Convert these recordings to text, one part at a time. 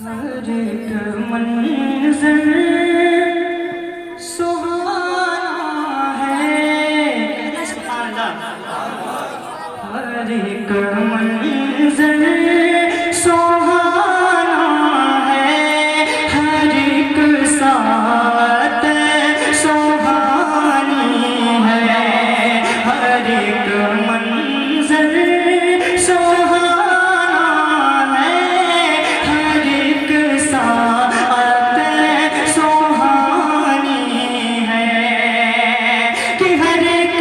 ہر ایک منظر سہانا ہے، سبحان اللہ۔ ہر ایک منظر سہانا ہے، ہر ایک ساتھ سہانی ہے، ہر ایک منظر سہانا ہے، ہر ایک ساتھ سہانی ہے، کہ ہر ایک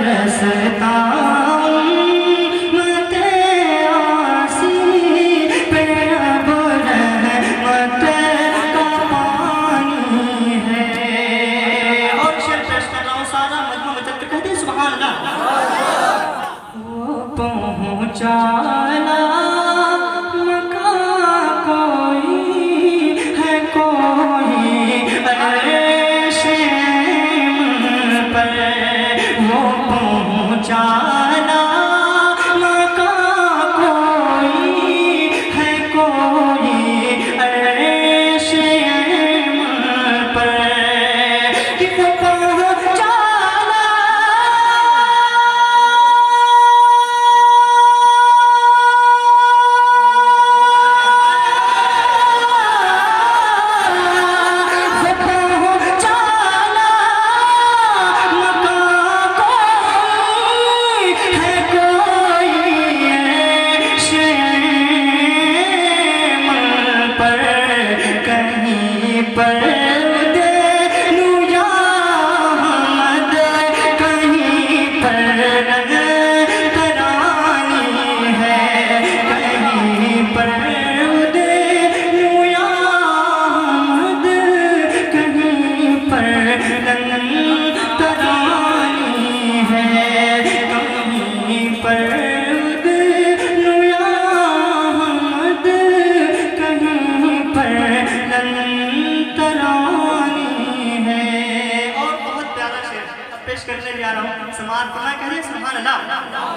برستا مت آسی پہ اب رحمت کا پانی ہے۔ اور شعر پیش کر رہا ہوں، سارا مجموعہ بچت کے کہتے ہیں سبحان اللہ۔ وہ پہنچا نا مکان کوئی ہے، کوئی عرش پر وہ پہنچانا مکان کوئی ہے، کوئی عرش پر کہ وہ پہنچانا پیش کرنے جا رہا ہوں، سماعت فرمائیں، کہہ رہے ہیں سبحان اللہ۔